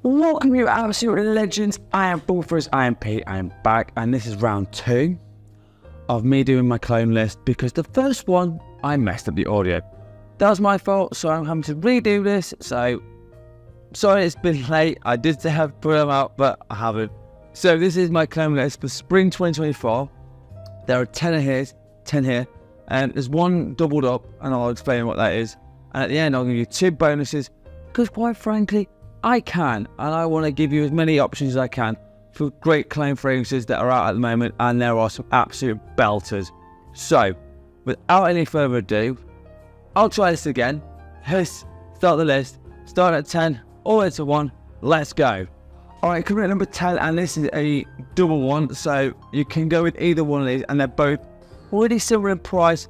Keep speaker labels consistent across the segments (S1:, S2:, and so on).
S1: Welcome you absolute legends. I am Bullfuzz, I am Pete, I am back, and this is round 2 of me doing my clone list because the first one I messed up the audio. That was my fault, so I'm having to redo this. So sorry it's been late. I did say have put them out, but I haven't. So this is my clone list for spring 2024. There are 10 here, and there's one doubled up, and I'll explain what that is. And at the end, I'll give you 2 bonuses because, quite frankly, I can, and I want to give you as many options as I can for great clone fragrances that are out at the moment, and there are some absolute belters. So, without any further ado, I'll try this again. Let's start the list. Start at 10, all the way to 1. Let's go. Alright, coming at number 10, and this is a double one, so you can go with either one of these, and they're both pretty similar in price.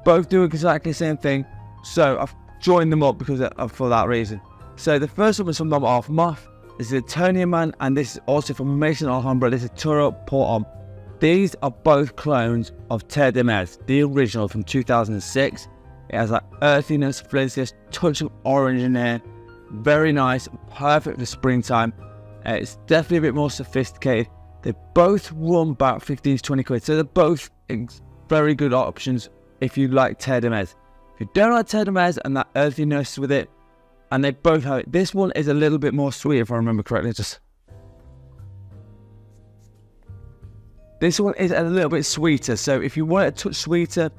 S1: Both do exactly the same thing, so I've joined them up because for that reason. So the first one is from Armaf. This is Eternia Man, and this is also from Maison, Alhambra. This is Toro, Homme. These are both clones of Todium, the original from 2006. It has that earthiness, frizziness, touch of orange in there. Very nice, perfect for springtime. It's definitely a bit more sophisticated. They both run about 15 to 20 quid, so they're both very good options if you like Todium. If you don't like Todium and that earthiness with it, and they both have it. This one is a little bit more sweet, if I remember correctly. This one is a little bit sweeter, so if you want it a touch sweeter,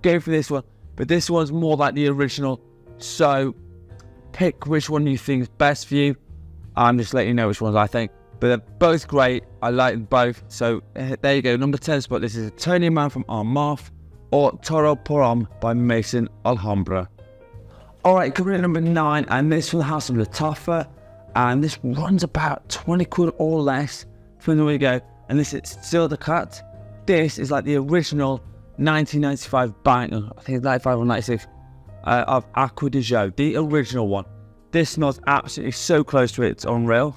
S1: go for this one. But this one's more like the original, so pick which one you think is best for you. I'm just letting you know which ones I think. But they're both great. I like them both. So there you go. Number 10 spot. This is Eternia Man from Armaf or Toro Homme by Maison, Alhambra. Alright, coming in at number 9, and this from the house of Lattafa, and this runs about 20 quid or less. From there we go, and this is Suqraat. This is like the original 1995 banger, I think it's 95 or 96, of Acqua di Gio, the original one. This smells absolutely so close to it, it's unreal.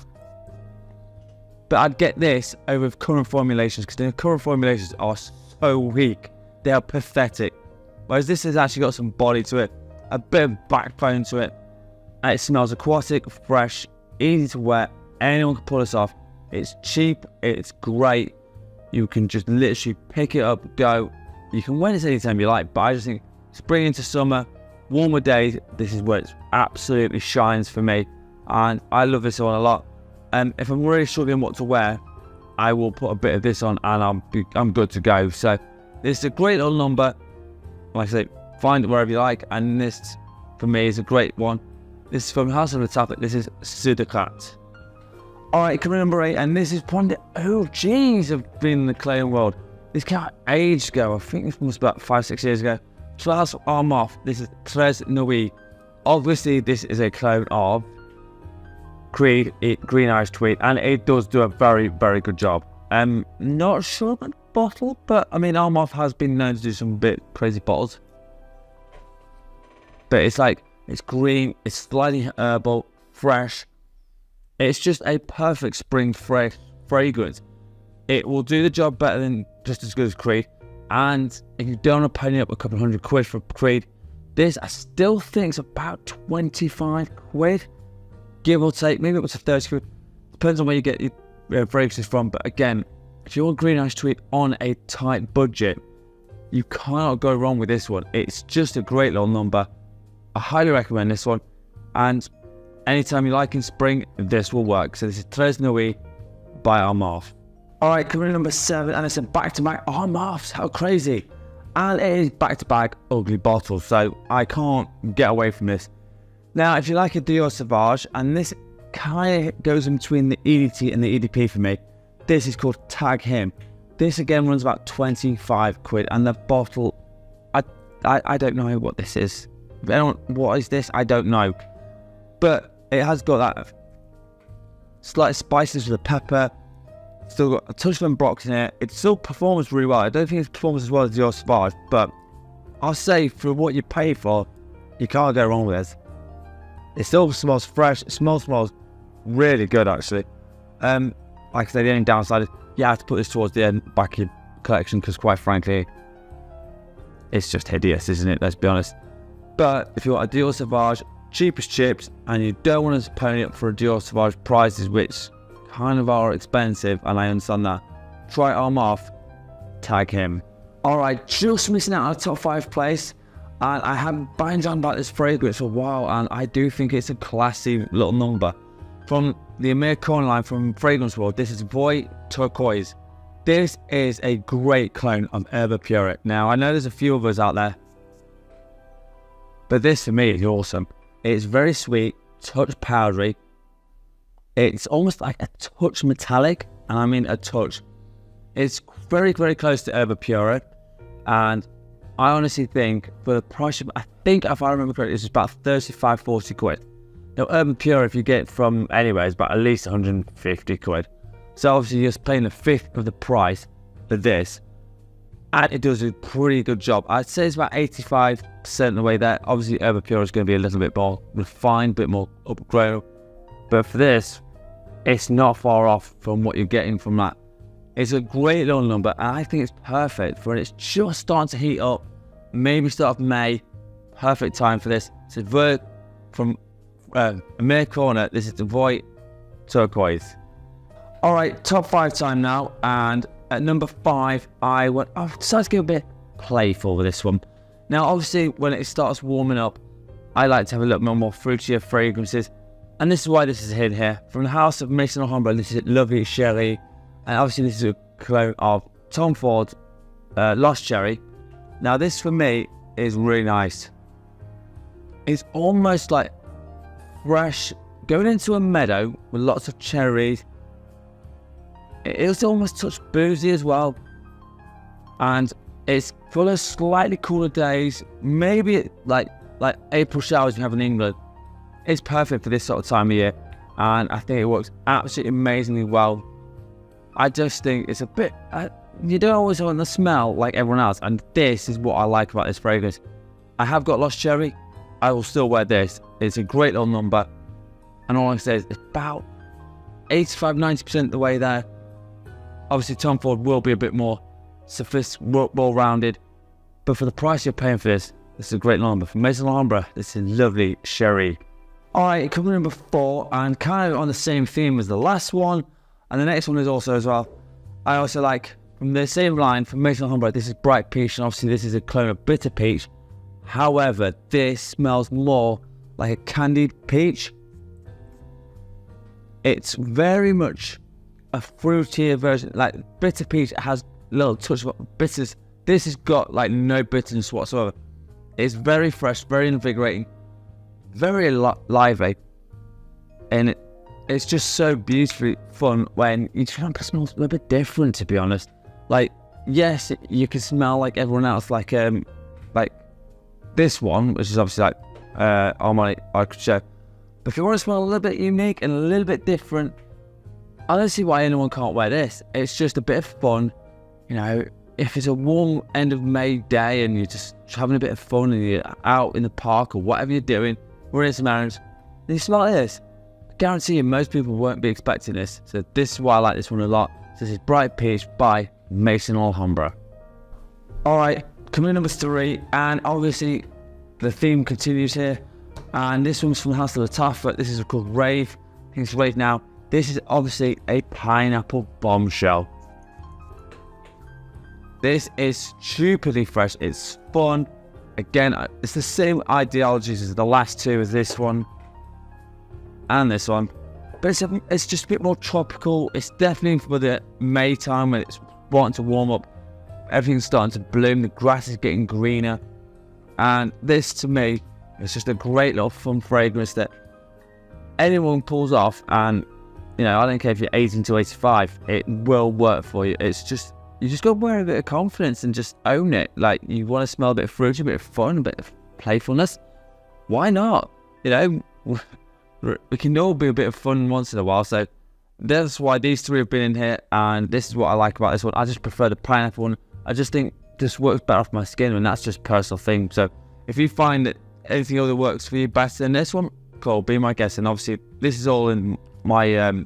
S1: But I'd get this over current formulations because the current formulations are so weak, they are pathetic. Whereas this has actually got some body to it, a bit of backbone to it, and it smells aquatic, fresh, easy to wear. Anyone can pull this off. It's cheap, it's great. You can just literally pick it up, go. You can wear this anytime you like, but I just think spring into summer, warmer days, this is where it absolutely shines for me, and I love this one a lot. If I'm really struggling what to wear, I will put a bit of this on, and I'm good to go. So this is a great little number. Like I say, find it wherever you like, and this for me is a great one. This is from House of Lattafa. This is Suqraat. Alright, coming number 8, and this is one of the OGs have been in the clone world. This came out ages ago. I think this was about 5-6 years ago. So House of Armaf. This is Nuit. Obviously, this is a clone of Green Irish Tweed, and it does do a very, very good job. Not sure about the bottle, but I mean, Armaf has been known to do some bit crazy bottles. But it's like, it's green, it's slightly herbal, fresh. It's just a perfect spring fresh fragrance. It will do the job better than just as good as Creed. And if you don't want to pony up a couple hundred quid for Creed, this I still think is about 25 quid. Give or take, maybe up to 30 quid. Depends on where you get your fragrances from. But again, if you want Green Irish Tweed on a tight budget, you cannot go wrong with this one. It's just a great little number. I highly recommend this one, and anytime you like in spring, this will work. So this is Tres Nuit by Armaf. Alright, coming in number 7, and it's a back-to-back Armafs. How crazy. And it is back-to-back ugly bottles, so I can't get away from this. Now, if you like a Dior Sauvage, and this kind of goes in between the EDT and the EDP for me, this is called Tag Him. This again runs about 25 quid, and the bottle, I don't know what this is. What is this? I don't know. But it has got that slight spices with the pepper. Still got a touch of Brox in it. It still performs really well. I don't think it performs as well as Dior Sauvage, but I'll say for what you pay for, you can't go wrong with it. It still smells fresh. It smells really good actually. Like I said, the only downside is you have to put this towards the end back in collection because quite frankly, it's just hideous, isn't it? Let's be honest. But if you want a Dior Sauvage, cheapest chips, and you don't want to pony up for a Dior Sauvage prices, which kind of are expensive, and I understand that, try Armaf, tag him. Alright, just missing out on a top 5 place, and I have been banging on about this fragrance for a while, and I do think it's a classy little number. From the Emir corner line from Fragrance World, this is Voyage Turquoise. This is a great clone of Herba Pura. Now, I know there's a few others out there, but this for me is awesome. It's very sweet, touch powdery. It's almost like a touch metallic, and I mean a touch. It's very, very close to Herba Pura, and I honestly think for the price of, I think if I remember correctly, it's about 35-40 quid. Now, Herba Pura, if you get it from anywhere, is about at least 150 quid. So obviously you're just paying a fifth of the price for this, and it does a pretty good job. I'd say it's about 85% of the way there. Obviously Herba Pura is going to be a little bit more refined, a bit more upgraded, but for this, it's not far off from what you're getting from that. It's a great little number, and I think it's perfect for it. It's just starting to heat up, maybe start of May. Perfect time for this. So from Emir corner, this is the Voyage Turquoise. Alright, top 5 time now, and at number 5, I've decided to get a bit playful with this one. Now, obviously, when it starts warming up, I like to have a little bit more fruitier fragrances, and this is why this is hidden here. From the house of Maison Alhambra, this is Lovely Cherie, and obviously this is a clone of Tom Ford Lost Cherry. Now, this for me is really nice. It's almost like fresh, going into a meadow with lots of cherries. It's almost touch boozy as well, and it's full of slightly cooler days, maybe like April showers we have in England. It's perfect for this sort of time of year, and I think it works absolutely amazingly well. I just think it's a bit, you don't always want to smell like everyone else, and this is what I like about this fragrance. I have got Lost Cherry, I will still wear this. It's a great little number, and all I say is it's about 85-90% the way there. Obviously Tom Ford will be a bit more sophisticated, well-rounded, but for the price you're paying for this, this is a great number. From Maison Alhambra, this is Lovely Cherie. Alright, coming in number 4, and kind of on the same theme as the last one, and the next one is also as well. I also like, from the same line, from Maison Alhambra, this is Bright Peach, and obviously this is a clone of Bitter Peach. However, this smells more like a candied peach. It's very much a fruitier version. Like Bitter Peach has a little touch of bitters. This has got like no bitterness whatsoever. It's very fresh, very invigorating, very lively, and it's just so beautifully fun when you try and smell a little bit different, to be honest. Like, yes, you can smell like everyone else, like this one, which is obviously like Armani Arcade. But if you want to smell a little bit unique and a little bit different, I don't see why anyone can't wear this. It's just a bit of fun, you know. If it's a warm end of May day and you're just having a bit of fun and you're out in the park or whatever you're doing, running some errands, and you smell this, I guarantee you most people won't be expecting this. So this is why I like this one a lot. So this is Bright Peach by Maison Alhambra. Alright, coming in number 3, and obviously the theme continues here. And this one's from the house of Lattafa. This is called Rave. I think it's Rave Now. This is obviously a pineapple bombshell. This is stupidly fresh. It's fun. Again, it's the same ideologies as the last two, as this one and this one. But it's just a bit more tropical. It's definitely for the May time when it's wanting to warm up. Everything's starting to bloom. The grass is getting greener. And this, to me, is just a great little fun fragrance that anyone pulls off. And, you know, I don't care if you're 18 to 85. It will work for you. It's just, you just got to wear a bit of confidence and just own it. Like, you want to smell a bit of fruity, a bit of fun, a bit of playfulness. Why not? You know, we can all be a bit of fun once in a while. So that's why these three have been in here. And this is what I like about this one. I just prefer the pineapple one. I just think this works better off my skin, and that's just a personal thing. So if you find that anything other works for you better than this one, cool, be my guest. And obviously, this is all in my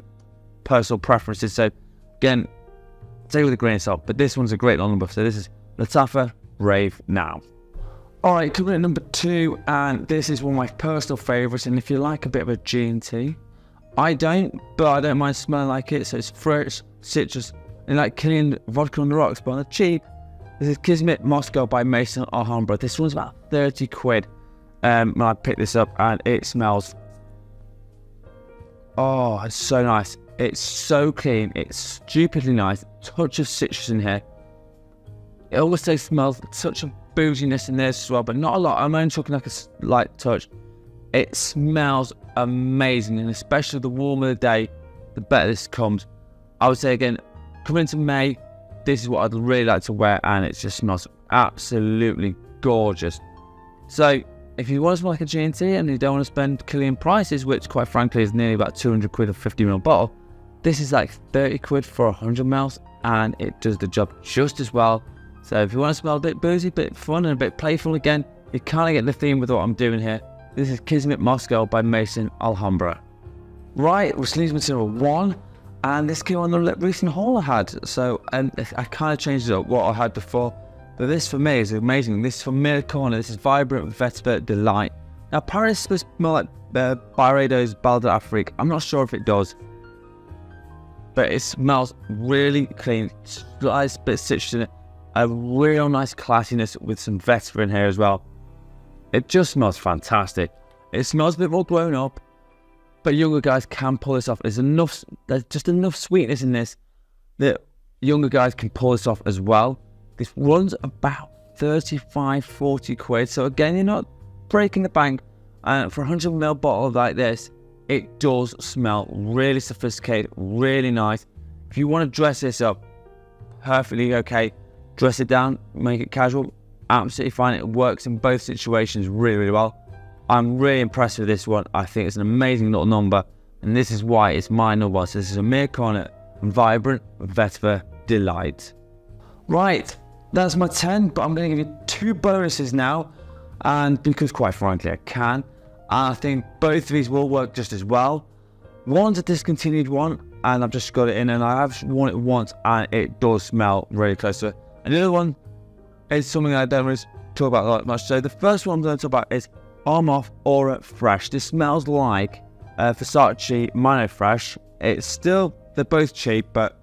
S1: personal preferences. So again, take it with a grain of salt. But this one's a great number. So this is Lattafa Rave Now. Alright, coming at number 2, and this is one of my personal favourites, and if you like a bit of a G&T, I don't, but I don't mind smelling like it, so it's fresh, citrus, and like killing vodka on the rocks, but on the cheap. This is Kismet Moscow by Maison Alhambra. This one's about 30 quid when I picked this up, and it smells, oh, it's so nice. It's so clean, it's stupidly nice, touch of citrus in here. It also smells such a bouginess in this as well, but not a lot. I'm only talking like a light touch. It smells amazing, and especially the warmer the day, the better this comes. I would say again, coming into May, this is what I'd really like to wear, and it just smells absolutely gorgeous. So if you want to smell like a G&T and you don't want to spend killing prices, which quite frankly is nearly about 200 quid a 50ml bottle, this is like 30 quid for 100ml, and it does the job just as well. So if you want to smell a bit boozy, a bit fun, and a bit playful again, you kind of get the theme with what I'm doing here. This is Kismet Moscow by Maison Alhambra. Right, which leads me to number 1, and this came on the recent haul I had. So I kind of changed it up what I had before, but this for me is amazing. This is from Mir Corner. This is Vibrant Vetiver Delight. Now apparently it's supposed to smell like Byredo's Balde Afrique. I'm not sure if it does, but it smells really clean. Slight bit of citrus in it. A real nice classiness with some vetiver in here as well. It just smells fantastic. It smells a bit more grown up, but younger guys can pull this off. There's just enough sweetness in this that younger guys can pull this off as well. This runs about 35, 40 quid. So again, you're not breaking the bank. And for a 100ml bottle like this, it does smell really sophisticated, really nice. If you want to dress this up, perfectly okay. Dress it down, make it casual, absolutely fine. It works in both situations really, really well. I'm really impressed with this one. I think it's an amazing little number, and this is why it's my number. So this is Emir Corner and Vibrant Vetiver Delight. Right, that's my 10, but I'm going to give you 2 bonuses now, and because quite frankly I can. I think both of these will work just as well. One's a discontinued one, and I've just got it in, and I have worn it once, and it does smell really close to it. And the other one is something I don't really talk about that much. So the first one I'm going to talk about is Armaf Aura Fresh. This smells like Versace Mano Fresh. It's still, they're both cheap, but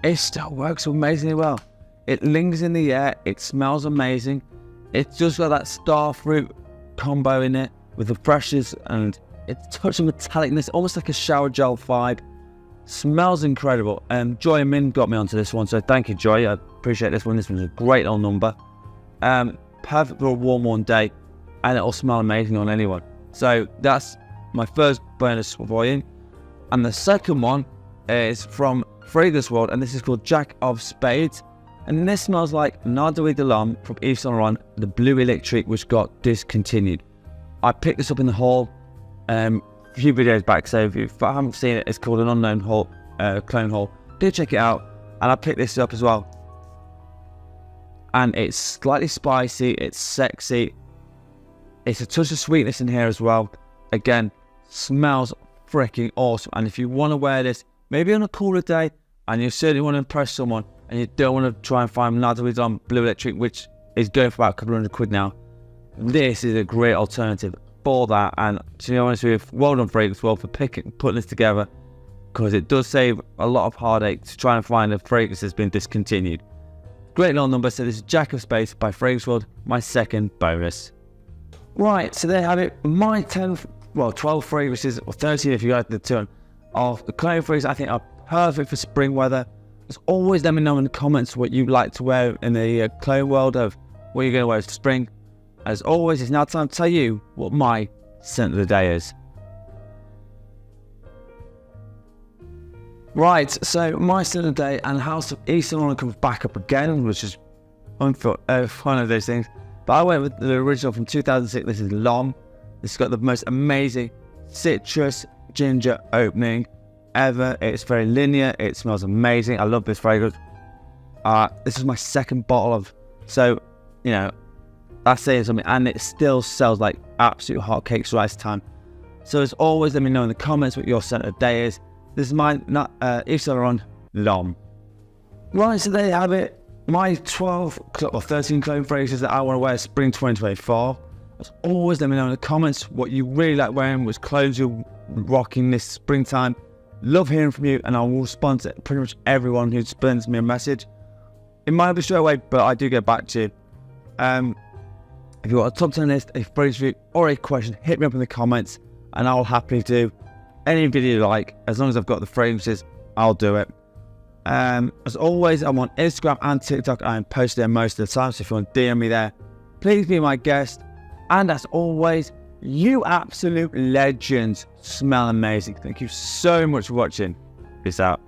S1: it still works amazingly well. It lingers in the air. It smells amazing. It's just got that starfruit combo in it with the freshness, and it's touch of metallicness, almost like a shower gel vibe. Smells incredible. Joy and Min got me onto this one, so thank you, Joy. I appreciate this one. This one's a great little number. Perfect for a warm day, and it'll smell amazing on anyone. So that's my first bonus for you. And the second one is from Fragrance World, and this is called Jack of Spades. And this smells like Nardui de l'Homme from Yves Saint Laurent, the Blue Electric, which got discontinued. I picked this up in the haul a few videos back, so if I haven't seen it, it's called An Unknown Haul, Clone Haul. Do check it out, and I picked this up as well. And it's slightly spicy, it's sexy, it's a touch of sweetness in here as well. Again, smells freaking awesome. And if you want to wear this, maybe on a cooler day, and you certainly want to impress someone, and you don't want to try and find Nardui de l'Homme Blue Electric, which is going for about a couple hundred quid now, this is a great alternative for that. And to be honest with you, well done Fragrance World for putting this together, because it does save a lot of heartache to try and find a fragrance that's been discontinued. Great little number. So this is Jack of Spades by Fragrance World, my second bonus. Right, so there you have it. My 12 fragrances, or 13 if you got the turn, of the cologne fragrances I think are perfect for spring weather. As always, let me know in the comments what you'd like to wear in the cologne world, of what you're going to wear for spring. As always, it's now time to tell you what my scent of the day is. Right, so my scent of the day, and House of Yves Saint Laurent comes back up again, which is one of those things. But I went with the original from 2006. This is L'Homme. This has got the most amazing citrus ginger opening ever. It's very linear. It smells amazing. I love this fragrance. This is my second bottle of, so you know, that's saying something, and it still sells like absolute hotcakes rice time. So as always, let me know in the comments what your scent of the day is. This is mine, Yves Saint Laurent L'Homme. Right, so there you have it. my 12 or 13 clone phrases that I want to wear spring 2024. As always, let me know in the comments what you really like wearing, which clothes you're rocking this springtime. Love hearing from you, and I will respond to pretty much everyone who sends me a message. It might be straight away, but I do get back to you. If you've got a top 10 list, a phrase review, or a question, hit me up in the comments, and I'll happily do any video you like. As long as I've got the phrases, I'll do it. As always, I'm on Instagram and TikTok. I am posting there most of the time, so if you want to DM me there, please be my guest. And as always, you absolute legends smell amazing. Thank you so much for watching. Peace out.